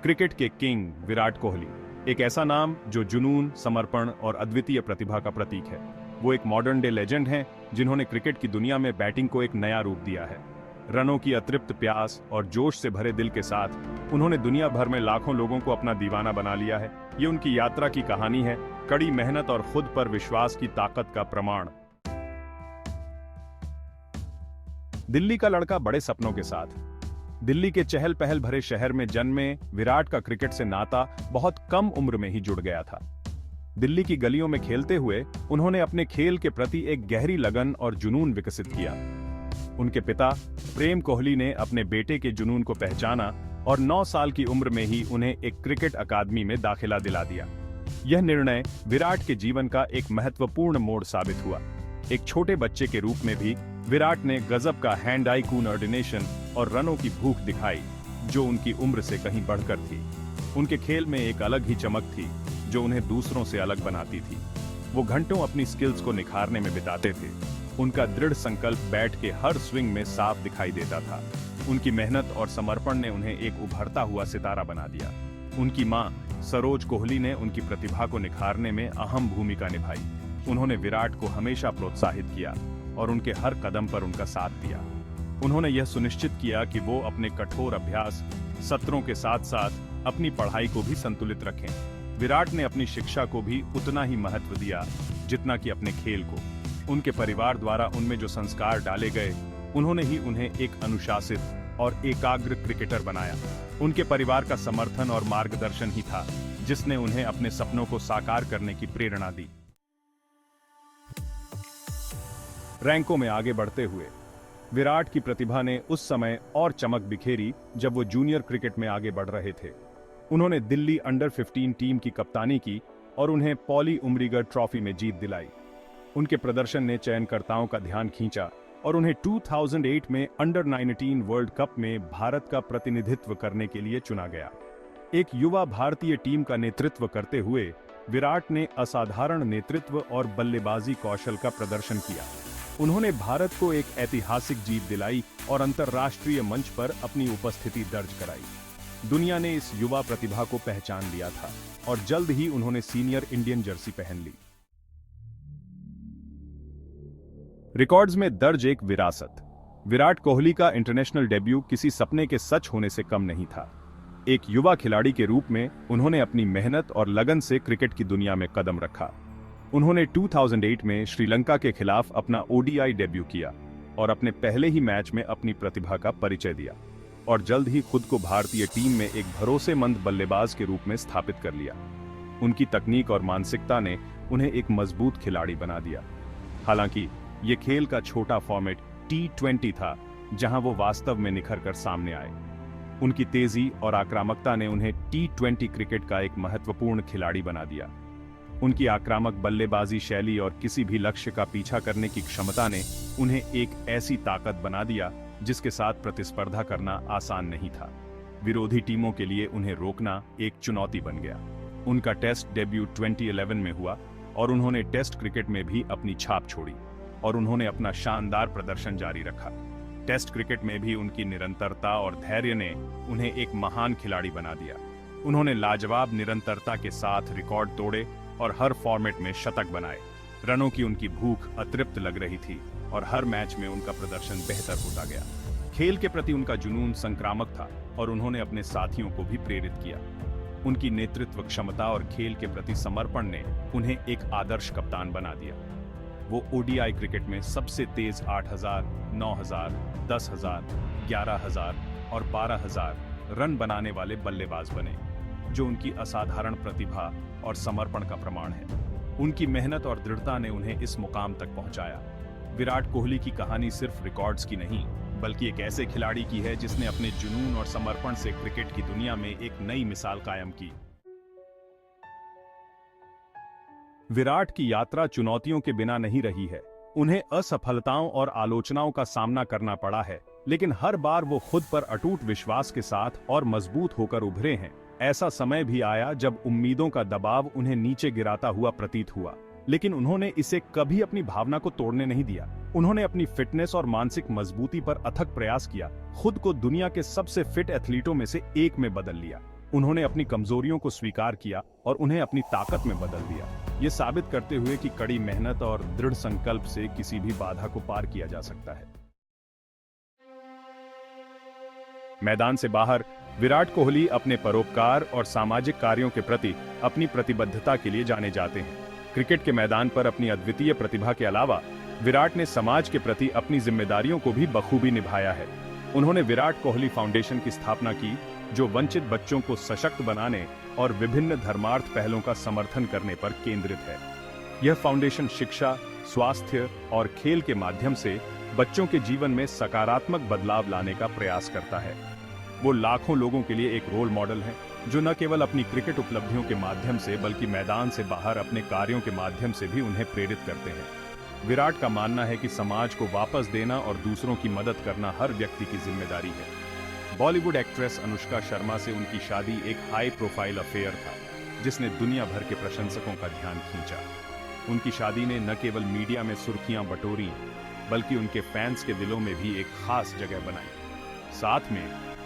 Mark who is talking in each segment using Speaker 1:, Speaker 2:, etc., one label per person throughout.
Speaker 1: Cricket के king Virat Kohli, एक ऐसा नाम जो जुनून, समर्पण और अद्वितीय प्रतिभा का प्रतीक है। वो एक मॉडर्न डे लेजेंड हैं जिन्होंने क्रिकेट की दुनिया में बैटिंग को एक नया रूप दिया है। रनों की अतृप्त प्यास और जोश से भरे दिल के साथ उन्होंने दुनिया भर में लाखों लोगों को अपना दीवाना बना लिया है। ये उनकी यात्रा की कहानी है, कड़ी मेहनत और खुद पर विश्वास की ताकत का प्रमाण। दिल्ली का लड़का बड़े सपनों के साथ। दिल्ली के चहल पहल भरे शहर में जन्मे विराट का क्रिकेट से नाता बहुत कम उम्र में ही जुड़ गया था। दिल्ली की गलियों में खेलते हुए उन्होंने अपने खेल के प्रति एक गहरी लगन और जुनून विकसित किया। उनके पिता प्रेम कोहली ने अपने बेटे के जुनून को पहचाना और 9 साल की उम्र में ही उन्हें एक क्रिकेट अकादमी में दाखिला दिला दिया। यह निर्णय विराट के जीवन का एक महत्वपूर्ण मोड़ साबित हुआ। एक छोटे बच्चे के रूप में भी विराट ने गजब का हैंड आई कोऑर्डिनेशन और रनों की भूख दिखाई, जो उनकी उम्र से कहीं बढ़कर थी। उनके खेल में एक अलग ही चमक थी जो उन्हें दूसरों से अलग बनाती थी। वो घंटों अपनी स्किल्स को निखारने में बिताते थे। उनका दृढ़ संकल्प बैट के हर स्विंग में साफ दिखाई देता था। उनकी मेहनत और समर्पण ने उन्हें एक उभरता हुआ सितारा बना दिया। उनकी मां सरोज कोहली ने उनकी प्रतिभा को निखारने में अहम भूमिका निभाई। उन्होंने विराट को हमेशा प्रोत्साहित किया और उनके हर कदम पर उनका साथ दिया। उन्होंने यह सुनिश्चित किया कि वो अपने कठोर अभ्यास सत्रों के साथ साथ अपनी पढ़ाई को भी संतुलित रखें। विराट ने अपनी शिक्षा को भी उतना ही महत्व दिया जितना कि अपने खेल को। उनके परिवार द्वारा उनमें जो संस्कार डाले गए, उन्होंने ही उन्हें एक अनुशासित और एकाग्र क्रिकेटर बनाया। उनके परिवार का समर्थन और मार्गदर्शन ही था जिसने उन्हें अपने सपनों को साकार करने की प्रेरणा दी। रैंकों में आगे बढ़ते हुए विराट की प्रतिभा ने उस समय और चमक बिखेरी जब वो जूनियर क्रिकेट में आगे बढ़ रहे थे। उन्होंने दिल्ली अंडर 15 टीम की कप्तानी की और उन्हें पॉली उमरीगर ट्रॉफी में जीत दिलाई। उनके प्रदर्शन ने चयनकर्ताओं का ध्यान खींचा और उन्हें 2008 में अंडर 19 वर्ल्ड कप में भारत का प्रतिनिधित्व करने के लिए चुना गया। एक युवा भारतीय टीम का नेतृत्व करते हुए विराट ने असाधारण नेतृत्व और बल्लेबाजी कौशल का प्रदर्शन किया। उन्होंने भारत को एक ऐतिहासिक जीत दिलाई और अंतर्राष्ट्रीय मंच पर अपनी उपस्थिति दर्ज कराई। दुनिया ने इस युवा प्रतिभा को पहचान लिया था और जल्द ही उन्होंने सीनियर इंडियन जर्सी पहन ली। रिकॉर्ड्स में दर्ज एक विरासत। विराट कोहली का इंटरनेशनल डेब्यू किसी सपने के सच होने से कम नहीं था। एक युवा खिलाड़ी के रूप में उन्होंने अपनी मेहनत और लगन से क्रिकेट की दुनिया में कदम रखा। उन्होंने 2008 में श्रीलंका के खिलाफ अपना ओडीआई डेब्यू किया और अपने पहले ही मैच में अपनी प्रतिभा का परिचय दिया और जल्द ही खुद को भारतीय टीम में एक भरोसेमंद बल्लेबाज के रूप में स्थापित कर लिया। उनकी तकनीक और मानसिकता ने उन्हें एक मजबूत खिलाड़ी बना दिया। हालांकि ये खेल का छोटा फॉर्मेट T20 था जहां वो वास्तव में निखर कर सामने आए। उनकी तेजी और आक्रामकता ने उन्हें T20 क्रिकेट का एक महत्वपूर्ण खिलाड़ी बना दिया। उनकी आक्रामक बल्लेबाजी शैली और किसी भी लक्ष्य का पीछा करने की क्षमता ने उन्हें एक ऐसी ताकत बना दिया जिसके साथ प्रतिस्पर्धा करना आसान नहीं था। विरोधी टीमों के लिए उन्हें रोकना एक चुनौती बन गया। उनका टेस्ट डेब्यू 2011 में हुआ और उन्होंने टेस्ट क्रिकेट में भी अपनी छाप छोड़ी और उन्होंने अपना शानदार प्रदर्शन जारी रखा। टेस्ट क्रिकेट में भी उनकी निरंतरता और धैर्य ने उन्हें एक महान खिलाड़ी बना दिया। उन्होंने लाजवाब निरंतरता के साथ रिकॉर्ड तोड़े और हर फॉर्मेट में शतक बनाए। रनों की उनकी भूख अतृप्त लग रही थी और हर मैच में उनका प्रदर्शन बेहतर होता गया। खेल के प्रति उनका जुनून संक्रामक था और उन्होंने अपने साथियों को भी प्रेरित किया। उनकी नेतृत्व क्षमता और खेल के प्रति समर्पण ने उन्हें एक आदर्श कप्तान बना दिया। वो ओडीआई क्रिकेट में सबसे तेज 8000, 9000, 10000, 11000 और 12000 रन बनाने वाले बल्लेबाज बने, जो उनकी असाधारण प्रतिभा और समर्पण का प्रमाण है। उनकी मेहनत और दृढ़ता ने उन्हें इस मुकाम तक पहुंचाया। विराट कोहली की कहानी सिर्फ रिकॉर्ड्स की नहीं, बल्कि एक ऐसे खिलाड़ी की है जिसने अपने जुनून और समर्पण से क्रिकेट की दुनिया में एक नई मिसाल कायम की। विराट की यात्रा चुनौतियों के बिना नहीं रही है। उन्हें असफलताओं और आलोचनाओं का सामना करना पड़ा है, लेकिन हर बार वो खुद पर अटूट विश्वास के साथ और मजबूत होकर उभरे हैं। ऐसा समय भी आया जब उम्मीदों का दबाव उन्हें नीचे गिराता हुआ प्रतीत हुआ, लेकिन उन्होंने इसे कभी अपनी भावना को तोड़ने नहीं दिया। उन्होंने अपनी फिटनेस और मानसिक मजबूती पर अथक प्रयास किया, खुद को दुनिया के सबसे फिट एथलीटों में से एक में बदल लिया। उन्होंने अपनी कमजोरियों को स्वीकार किया और उन्हें अपनी ताकत में बदल दिया, ये साबित करते हुए कि कड़ी मेहनत और दृढ़ संकल्प से किसी भी बाधा को पार किया जा सकता है। मैदान से बाहर विराट कोहली अपने परोपकार और सामाजिक कार्यों के प्रति अपनी प्रतिबद्धता के लिए जाने जाते हैं। क्रिकेट के मैदान पर अपनी अद्वितीय प्रतिभा के अलावा विराट ने समाज के प्रति अपनी जिम्मेदारियों को भी बखूबी निभाया है। उन्होंने विराट कोहली फाउंडेशन की स्थापना की, जो वंचित बच्चों को सशक्त बनाने और विभिन्न धर्मार्थ पहलों का समर्थन करने पर केंद्रित है। यह फाउंडेशन शिक्षा, स्वास्थ्य और खेल के माध्यम से बच्चों के जीवन में सकारात्मक बदलाव लाने का प्रयास करता है। वो लाखों लोगों के लिए एक रोल मॉडल है, जो न केवल अपनी क्रिकेट उपलब्धियों के माध्यम से बल्कि मैदान से बाहर अपने कार्यों के माध्यम से भी उन्हें प्रेरित करते हैं। विराट का मानना है कि समाज को वापस देना और दूसरों की मदद करना हर व्यक्ति की जिम्मेदारी है। बॉलीवुड एक्ट्रेस अनुष्का शर्मा से उनकी शादी एक हाई प्रोफाइल अफेयर था, जिसने दुनिया भर के प्रशंसकों का ध्यान खींचा। उनकी शादी ने न केवल मीडिया में सुर्खियां बटोरी, बल्कि उनके फैंस के दिलों में भी एक खास जगह बनाई। साथ में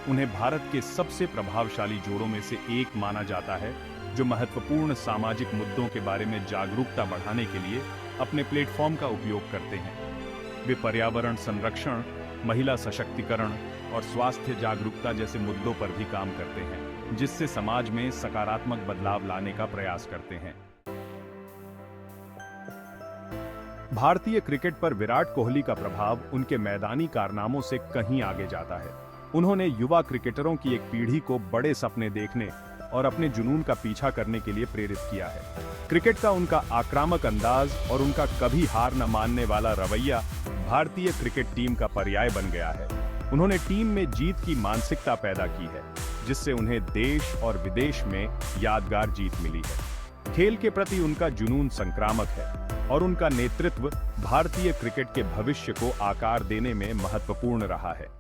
Speaker 1: उन्हें भारत के सबसे प्रभावशाली जोड़ों में से एक माना जाता है, जो महत्वपूर्ण सामाजिक मुद्दों के बारे में जागरूकता बढ़ाने के लिए अपने प्लेटफॉर्म का उपयोग करते हैं। वे पर्यावरण संरक्षण, महिला सशक्तिकरण और स्वास्थ्य जागरूकता जैसे मुद्दों पर भी काम करते हैं, जिससे समाज में सकारात्मक बदलाव लाने का प्रयास करते हैं। भारतीय क्रिकेट पर विराट कोहली का प्रभाव उनके मैदानी कारनामों से कहीं आगे जाता है। उन्होंने युवा क्रिकेटरों की एक पीढ़ी को बड़े सपने देखने और अपने जुनून का पीछा करने के लिए प्रेरित किया है। क्रिकेट का उनका आक्रामक अंदाज और उनका कभी हार न मानने वाला रवैया भारतीय क्रिकेट टीम का पर्याय बन गया है। उन्होंने टीम में जीत की मानसिकता पैदा की है, जिससे उन्हें देश और विदेश में यादगार जीत मिली है। खेल के प्रति उनका जुनून संक्रामक है और उनका नेतृत्व भारतीय क्रिकेट के भविष्य को आकार देने में महत्वपूर्ण रहा है।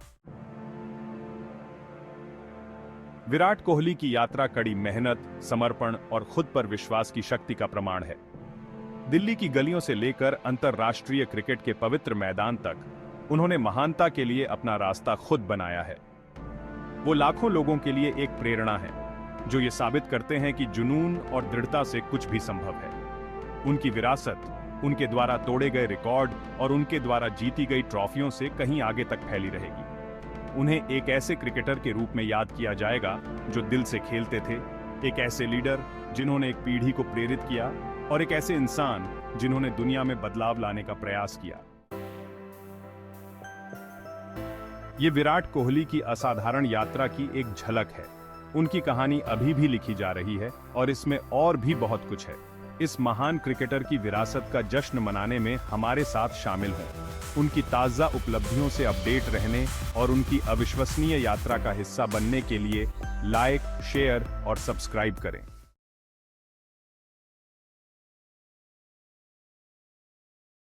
Speaker 1: विराट कोहली की यात्रा कड़ी मेहनत, समर्पण और खुद पर विश्वास की शक्ति का प्रमाण है। दिल्ली की गलियों से लेकर अंतर्राष्ट्रीय क्रिकेट के पवित्र मैदान तक उन्होंने महानता के लिए अपना रास्ता खुद बनाया है। वो लाखों लोगों के लिए एक प्रेरणा है, जो ये साबित करते हैं कि जुनून और दृढ़ता से कुछ भी संभव है। उनकी विरासत, उनके द्वारा तोड़े गए रिकॉर्ड और उनके द्वारा जीती गई ट्रॉफियों से कहीं आगे तक फैली रहेगी। उन्हें एक ऐसे क्रिकेटर के रूप में याद किया जाएगा जो दिल से खेलते थे, एक ऐसे लीडर जिन्होंने एक पीढ़ी को प्रेरित किया और एक ऐसे इंसान जिन्होंने दुनिया में बदलाव लाने का प्रयास किया। ये विराट कोहली की असाधारण यात्रा की एक झलक है। उनकी कहानी अभी भी लिखी जा रही है और इसमें और भी बहुत कुछ है। इस महान क्रिकेटर की विरासत का जश्न मनाने में हमारे साथ शामिल हों। उनकी ताज़ा उपलब्धियों से अपडेट रहने और उनकी अविश्वसनीय यात्रा का हिस्सा बनने के लिए लाइक, शेयर और सब्सक्राइब करें।